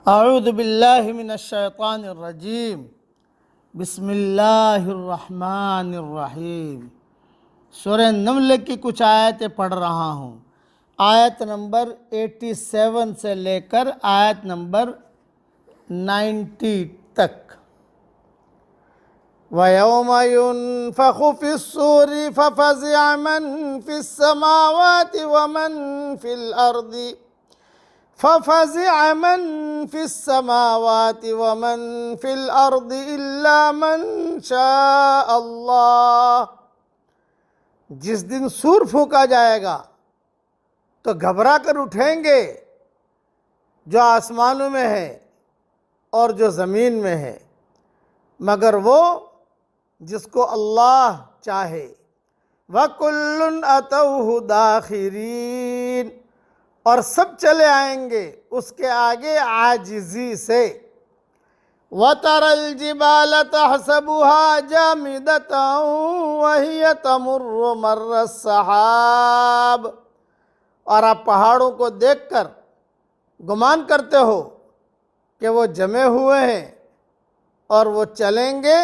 اعوذ باللہ من الشیطان الرجیم بسم اللہ الرحمن الرحیم۔ سورہ نمل کی کچھ آیتیں پڑھ رہا ہوں، آیت نمبر 87 سے لے کر آیت نمبر 90 تک۔ وَيَوْمَ يُنفَخُ فِي الصُّورِ فَفَزِعَ مَن فِي السَّمَاوَاتِ وَمَن فِي الْأَرْضِ إِلَّا مَن شَاءَ اللَّهُ۔ جس دن سور پھونکا جائے گا تو گھبرا کر اٹھیں گے جو آسمانوں میں ہے اور جو زمین میں ہے، مگر وہ جس کو اللہ چاہے۔ وَكُلٌّ أَتَوْهُ دَاخِرِينَ، اور سب چلے آئیں گے اس کے آگے عاجزی سے۔ وَتَرَى الْجِبَالَ تَحْسَبُهَا جَامِدَةً وَهِيَ تَمُرُّ مَرَّ السَّحَابِ، اور آپ پہاڑوں کو دیکھ کر گمان کرتے ہو کہ وہ جمے ہوئے ہیں اور وہ چلیں گے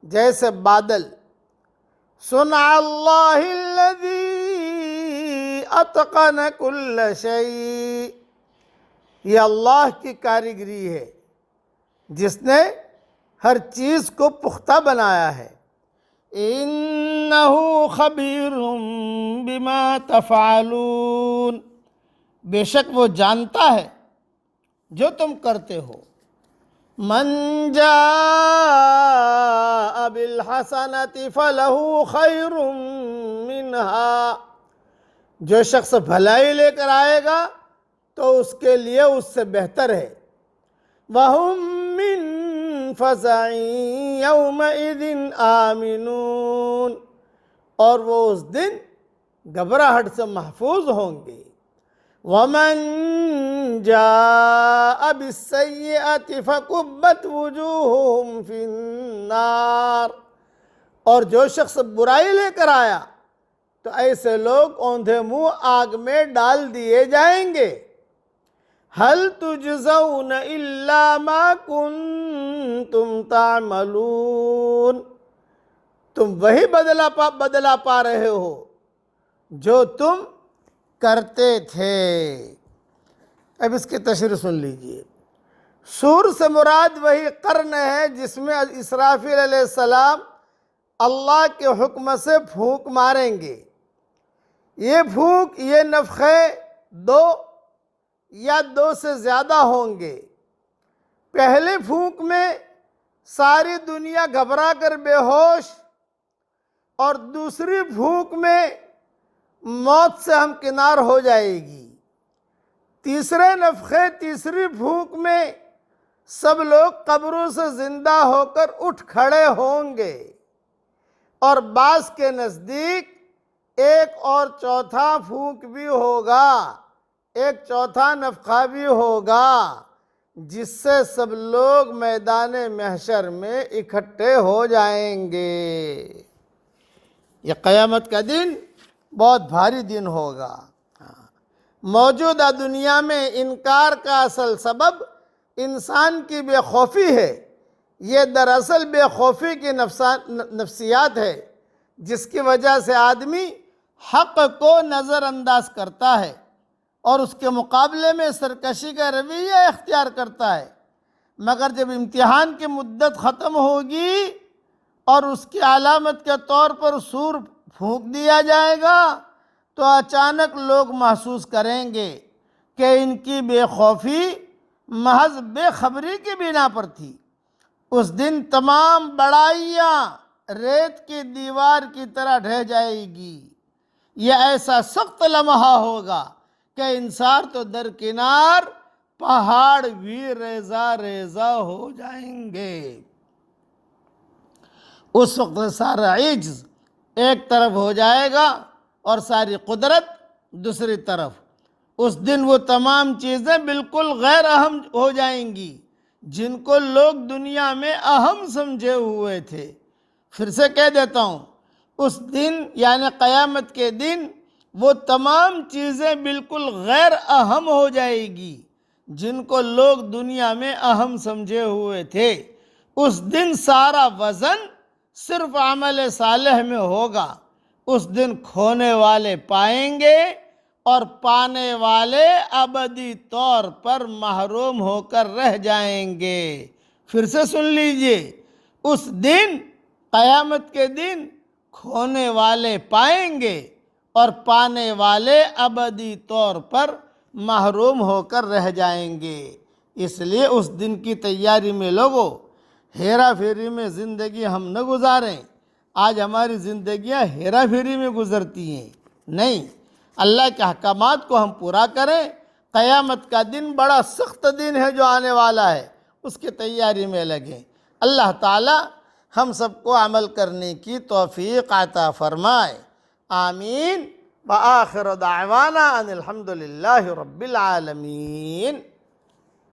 جیسے بادل۔ صُنْعَ اللَّهِ الَّذِي اتقن کل شیء، یہ اللہ کی کاریگری ہے جس نے ہر چیز کو پختہ بنایا ہے۔ انہ خبیر بما تفعلون، بے شک وہ جانتا ہے جو تم کرتے ہو۔ من جاء بالحسنۃ فلہ خیر منہا، جو شخص بھلائی لے کر آئے گا تو اس کے لیے اس سے بہتر ہے۔ وَهُم مِّن فَزَعٍ يَوْمَئِذٍ آمِنُونَ، اور وہ اس دن گھبراہٹ سے محفوظ ہوں گے۔ وَمَن جَاءَ بِالسَّيِّئَةِ فَكُبَّتْ وُجُوهُهُمْ فِي النَّارِ، اور جو شخص برائی لے کر آیا تو ایسے لوگ اوندھے منہ آگ میں ڈال دیے جائیں گے۔ هل تجزون الا ما کنتم تعملون، تم وہی بدلہ پا رہے ہو جو تم کرتے تھے۔ اب اس کی تشریح سن لیجئے۔ سور سے مراد وہی قرن ہے جس میں اسرافیل علیہ السلام اللہ کے حکم سے پھونک ماریں گے۔ یہ پھونک، یہ نفخے دو یا دو سے زیادہ ہوں گے۔ پہلے پھونک میں ساری دنیا گھبرا کر بے ہوش، اور دوسری پھونک میں موت سے ہمکنار ہو جائے گی۔ تیسرے نفخے، تیسری پھونک میں سب لوگ قبروں سے زندہ ہو کر اٹھ کھڑے ہوں گے، اور بعض کے نزدیک ایک اور چوتھا پھونک بھی ہوگا، ایک چوتھا نفخہ بھی ہوگا، جس سے سب لوگ میدان محشر میں اکٹھے ہو جائیں گے۔ یہ قیامت کا دن بہت بھاری دن ہوگا۔ موجودہ دنیا میں انکار کا اصل سبب انسان کی بے خوفی ہے۔ یہ دراصل بے خوفی کی نفسیات ہے جس کی وجہ سے آدمی حق کو نظر انداز کرتا ہے اور اس کے مقابلے میں سرکشی کا رویہ اختیار کرتا ہے۔ مگر جب امتحان کی مدت ختم ہوگی اور اس کی علامت کے طور پر سور پھونک دیا جائے گا تو اچانک لوگ محسوس کریں گے کہ ان کی بے خوفی محض بے خبری کی بنا پر تھی۔ اس دن تمام بڑائیاں ریت کی دیوار کی طرح ڈھہ جائے گی۔ یہ ایسا سخت لمحہ ہوگا کہ انسان تو درکنار، پہاڑ بھی ریزہ ریزہ ہو جائیں گے۔ اس وقت سارا عجز ایک طرف ہو جائے گا اور ساری قدرت دوسری طرف۔ اس دن وہ تمام چیزیں بالکل غیر اہم ہو جائیں گی جن کو لوگ دنیا میں اہم سمجھے ہوئے تھے۔ پھر سے کہہ دیتا ہوں، اس دن یعنی قیامت کے دن وہ تمام چیزیں بالکل غیر اہم ہو جائے گی جن کو لوگ دنیا میں اہم سمجھے ہوئے تھے، اس دن سارا وزن صرف عمل صالح میں ہوگا۔ اس دن کھونے والے پائیں گے اور پانے والے ابدی طور پر محروم ہو کر رہ جائیں گے۔ پھر سے سن لیجئے، اس دن، قیامت کے دن، کھونے والے پائیں گے اور پانے والے ابدی طور پر محروم ہو کر رہ جائیں گے۔ اس لیے اس دن کی تیاری میں لوگوں، ہیرا پھیری میں زندگی ہم نہ گزاریں۔ آج ہماری زندگیاں ہیرا پھیری میں گزرتی ہیں، نہیں، اللہ کے احکامات کو ہم پورا کریں۔ قیامت کا دن بڑا سخت دن ہے جو آنے والا ہے، اس کی تیاری میں لگیں۔ اللہ تعالی ہم سب کو عمل کرنے کی توفیق عطا فرمائے، آمین۔ وآخر دعوانا ان الحمد للہ رب العالمین۔